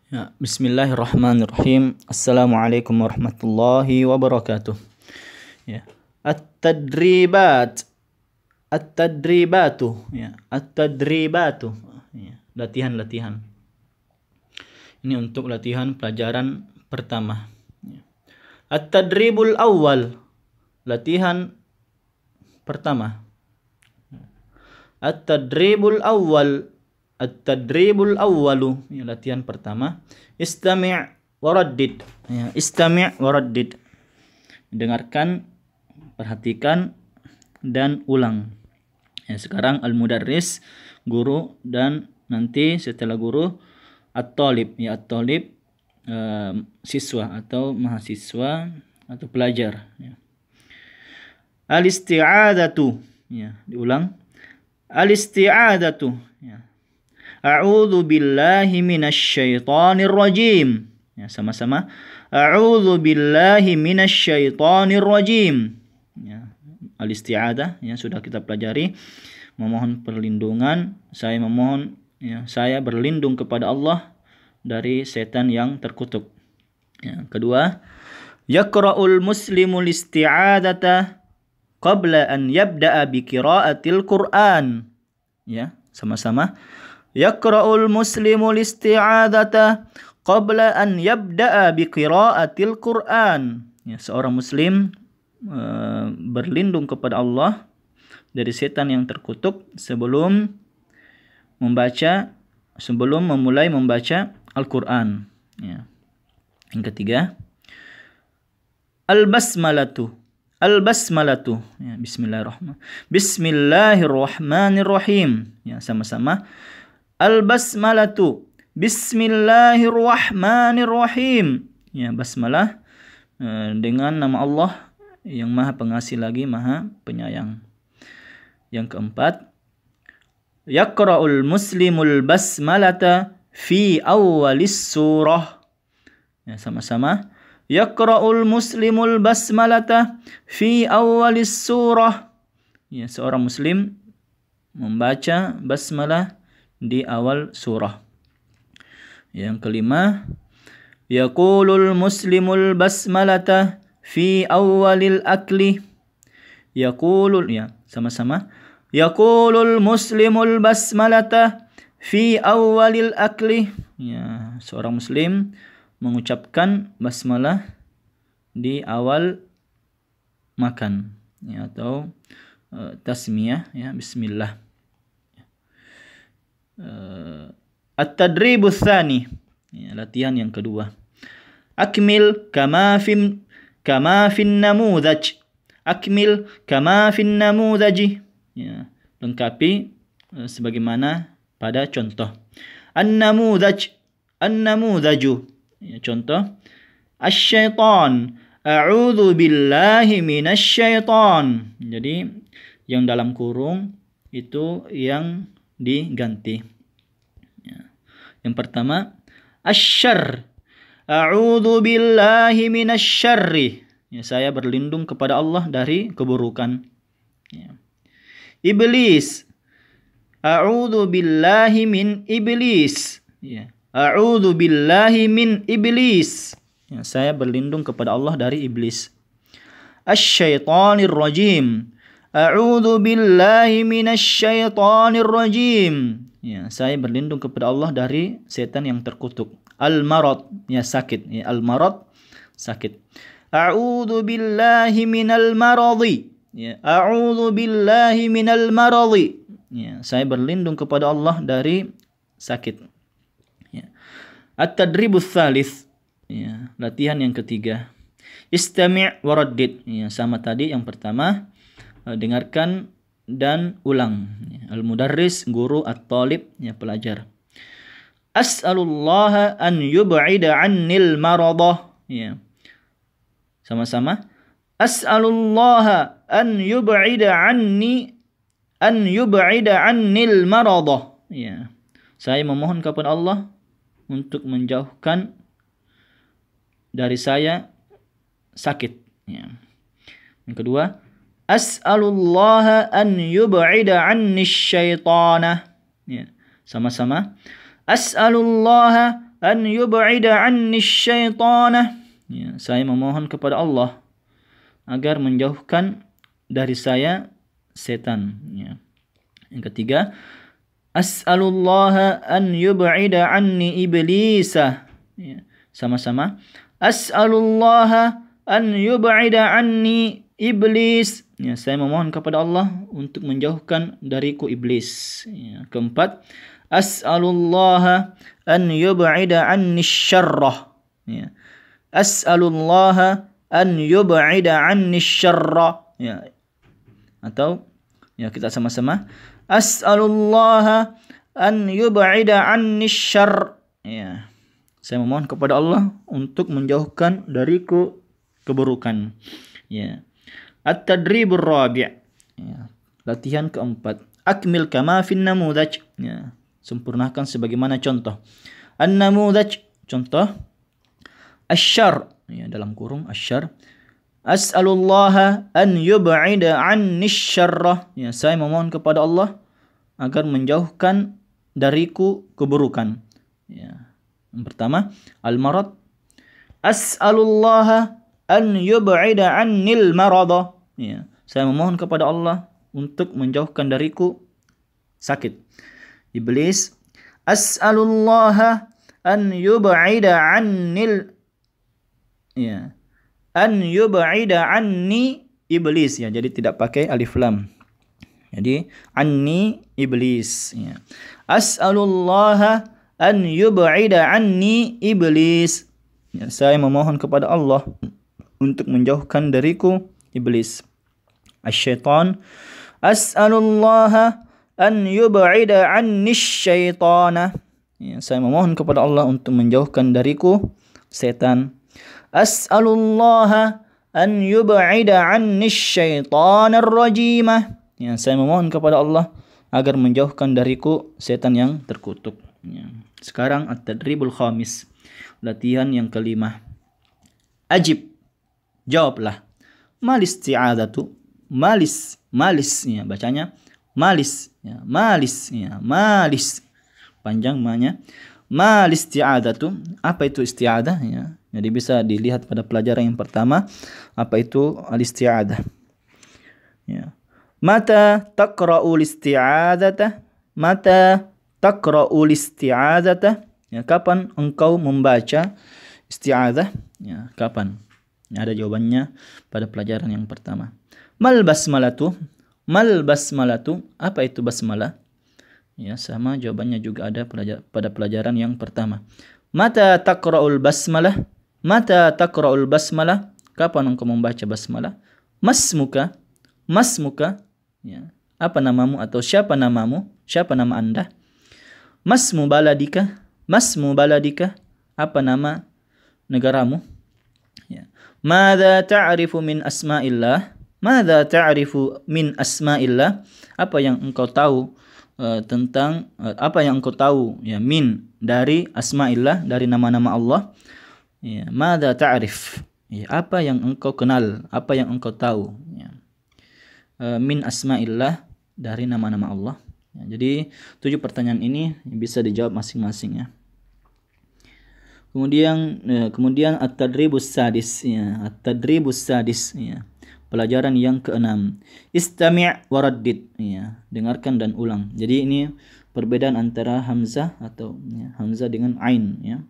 Ya, bismillahirrahmanirrahim. Assalamualaikum warahmatullahi wabarakatuh. Ya. At-tadribat. At-tadribatu. Ya. At-tadribatu. Ya. Latihan-latihan. Ini untuk latihan pelajaran pertama. Ya. At-tadribul awal. Latihan pertama. At-tadribul awal. At-tadribul awwalu, ya, latihan pertama. Istami' waraddid. Ya, istami' waraddid. Dengarkan, perhatikan dan ulang. Ya, sekarang al-mudarris, guru, dan nanti setelah guru at-talib, ya at-talib, siswa atau mahasiswa atau pelajar. Ya. Al-isti'adzatu, ya, diulang. Al-isti'adzatu, ya. A'udzu billahi minasyaitonir rajim. Ya, sama-sama. A'udzu billahi minasyaitonir rajim. Ya, al-isti'adzah ya sudah kita pelajari. Memohon perlindungan. Saya memohon, ya, saya berlindung kepada Allah dari setan yang terkutuk. Ya, kedua, yaqra'ul muslimul isti'adzata qabla an yabda'a bi qira'atil Qur'an. Ya, sama-sama. Yaqra'ul muslimul isti'adzata qabla an yabda'a bi qira'atil Qur'an. Ya, seorang muslim berlindung kepada Allah dari setan yang terkutuk sebelum memulai membaca Al-Qur'an. Ya. Yang ketiga, al-basmalatu. Al-basmalatu. Ya, Bismillahirrahmanirrahim. Ya, sama-sama. Al-basmalatu. Bismillahirrahmanirrahim. Ya, basmalah dengan nama Allah yang Maha Pengasih lagi Maha Penyayang. Yang keempat, yaqra'ul muslimul basmalata fi awwalis surah. Ya, sama-sama. Yaqra'ul muslimul basmalata fi awwalis surah. Ya, seorang muslim membaca basmalah di awal surah. Yang kelima, yaqulul muslimul basmalata fi awwalil akli. Yaqulul, ya, sama-sama. Yaqulul muslimul basmalata fi awwalil akli. Ya, seorang muslim mengucapkan basmalah di awal makan, ya, atau tasmiyah, ya, bismillah. At-tadribus tsani, ya, latihan yang kedua. Akmil kama fin namudhaj. Akmil kama fin namudhaji. Ya, lengkapi sebagaimana pada contoh. An-namudhaj, an-namudhaju. Ya, contoh. Asy-syaitan. A'udzu billahi minasyaiton. Jadi yang dalam kurung itu yang diganti. Ya. Yang pertama, asyarr. A'udzu billahi minasyarri. Ya, saya berlindung kepada Allah dari keburukan. Ya. Iblis. A'udzu billahi min iblis. Ya. A'udzu billahi min iblis. Ya, saya berlindung kepada Allah dari iblis. Asy-syaithanir rajim. A'udzu billahi minasyaitonir rajim. Ya, saya berlindung kepada Allah dari setan yang terkutuk. Al-marad, ya, sakit. Ya, al-marad, sakit. A'udzu billahi minal maradi. Ya, a'udzu billahi minal maradi. Ya, saya berlindung kepada Allah dari sakit. Ya. At-tadribus tsalits. Ya, latihan yang ketiga. Istami' waraddid. Ya, sama tadi yang pertama. Dengarkan dan ulang. Al-mudarris, guru, at-talib, ya, pelajar. As'alullaha an yub'ida 'annil maradah. Ya. Sama-sama. As'alullaha an yub'ida 'annil maradah. Ya. Saya memohon kepada Allah untuk menjauhkan dari saya sakit. Ya. Yang kedua, as'alullaha an yub'ida 'anni syaitana. Ya, sama-sama. As'alullaha an yub'ida anni syaitana. Ya, saya memohon kepada Allah agar menjauhkan dari saya setan. Ya. Yang ketiga, as'alullaha an yub'ida anni iblisa. Ya. Sama-sama. As'alullaha an yub'ida anni iblis. Ya, saya memohon kepada Allah untuk menjauhkan dariku iblis. Ya. Keempat, as'alullaha an yub'ida anni syarrah. Ya. As'alullaha an yub'ida anni syarrah. Ya. Atau ya kita sama-sama. As'alullaha an yub'ida anni syarr. Ya. Saya memohon kepada Allah untuk menjauhkan dariku keburukan. Ya. At-tadribur rabi'. Ya. Latihan keempat. Akmil kama fin namudaj. Ya. Sempurnakan sebagaimana contoh. An-namudaj, contoh. Asyar, ya, dalam kurung asyar. As'alullaha an yub'ida anni syarrah. Ya, saya memohon kepada Allah agar menjauhkan dariku keburukan. Ya. Yang pertama, al-marad. As'alullaha an yub'ida annil marada. Ya, saya memohon kepada Allah untuk menjauhkan dariku sakit. Iblis. As'alullaha an yub'ida annil, ya, an yub'ida anni iblis. Ya, jadi tidak pakai alif lam. Jadi anni iblis. Ya. As'alullaha an yub'ida anni iblis. Ya, saya memohon kepada Allah untuk menjauhkan dariku iblis. Asyaitan. As'alullaha an yub'ida anni syaitana. Ya, saya memohon kepada Allah untuk menjauhkan dariku setan. As'alullaha an yub'ida anni syaitanir rajimah. Ya, saya memohon kepada Allah agar menjauhkan dariku setan yang terkutuk. Ya. Sekarang at-tadribul khamis. Latihan yang kelima. Ajib. Jawablah. Mal isti'adzatu. Malis. Malis. Ya, bacanya malis. Ya, malis. Ya, malis. Panjang ma-nya. Mal isti'adzatu. Apa itu isti'adzah? Ya. Jadi bisa dilihat pada pelajaran yang pertama apa itu al-isti'adzah. Ya. Mata taqra'ul isti'adzata? Mata taqra'ul isti'adzata? Ya, kapan engkau membaca isti'adzah? Ya, kapan? Ya, ada jawabannya pada pelajaran yang pertama. Mal basmalatu? Mal basmalatu? Apa itu basmalah? Ya, sama jawabannya juga ada pada pelajaran yang pertama. Mata taqra'ul basmalah? Mata taqra'ul basmalah? Kapan engkau membaca basmalah? Masmuka? Masmuka? Ya. Apa namamu atau siapa namamu? Siapa nama Anda? Masmu baladika? Masmu baladika? Apa nama negaramu? Ya. Madza ta'rifu min asma'illah? Madza ta'rifu min asma'illah? Apa yang engkau tahu tentang apa yang engkau tahu, ya, min dari asma'illah, dari nama-nama Allah. Ya, madza ta'rif? Ya, apa yang engkau kenal, apa yang engkau tahu, ya. Min asma'illah, dari nama-nama Allah. Ya, jadi 7 pertanyaan ini bisa dijawab masing-masing, ya. Kemudian at-tadribus sadis, ya, at-tadribus sadis, ya. Pelajaran yang keenam. Istami' waraddid, ya, dengarkan dan ulang. Jadi ini perbedaan antara hamzah atau, ya, hamzah dengan ain, ya.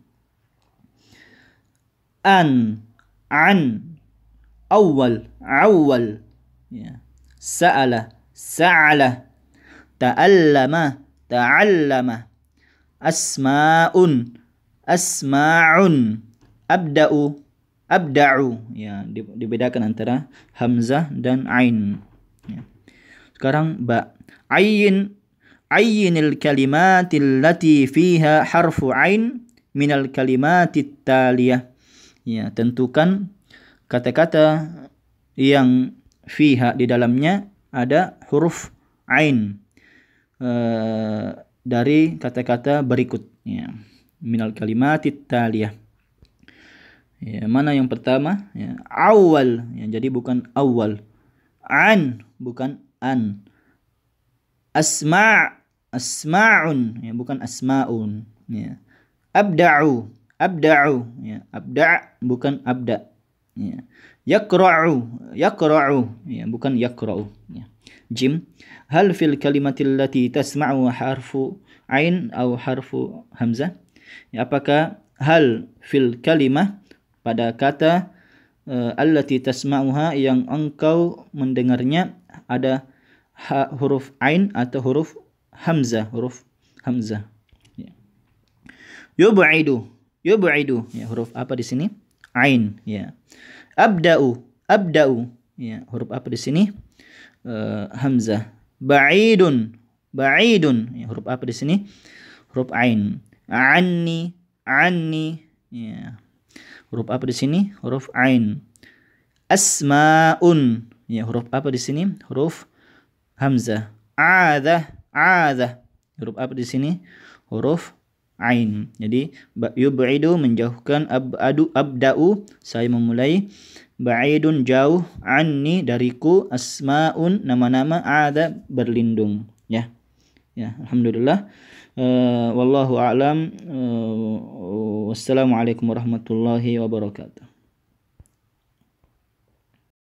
An, awal, ya. Sa'ala, sa'ala, ta'allama, asma'un, abda'u, ya, dibedakan antara hamzah dan ain, ya. Sekarang ba. Ayyinil kalimatil lati fiha harfu ain minal kalimatit taliyah. Ya, tentukan kata-kata yang fiha di dalamnya ada huruf ain dari kata-kata berikut, ya. Minal kalimatit taliyah. Ya, mana yang pertama? Ya, awal, ya, jadi bukan awal. An, bukan an. Asma'un, ya, bukan asma'un, ya. Abda'u, abda'u, ya, abda' bukan abda. Ya. Yaqra'u, yaqra'u, ya, bukan yaqra'u. Ya. Jim. Hal fil kalimatil lati tasma'u harfu ain atau harfu hamzah? Ya, apakah hal fil kalimah pada kata allati tasma'uha yang engkau mendengarnya ada huruf ain atau huruf hamzah, huruf hamzah. Ya. Yub'idu, yub'idu, ya, huruf apa di sini? Ain, ya. Abda'u, abda'u, ya, huruf apa di sini? Hamzah. Ba'idun, ba'idun, ya, huruf apa di sini? Huruf ain. Anni, anni, ya. Huruf apa di sini? Huruf ain. Asma'un, ya, huruf apa di sini? Huruf hamzah. Adha, adha, huruf apa di sini? Huruf ain. Jadi yub'idu menjauhkan, abda'u saya memulai, ba'idun jauh, anni dariku, asma'un nama-nama, adha berlindung, ya. Ya, alhamdulillah. Wallahu a'lam. Wassalamualaikum warahmatullahi wabarakatuh.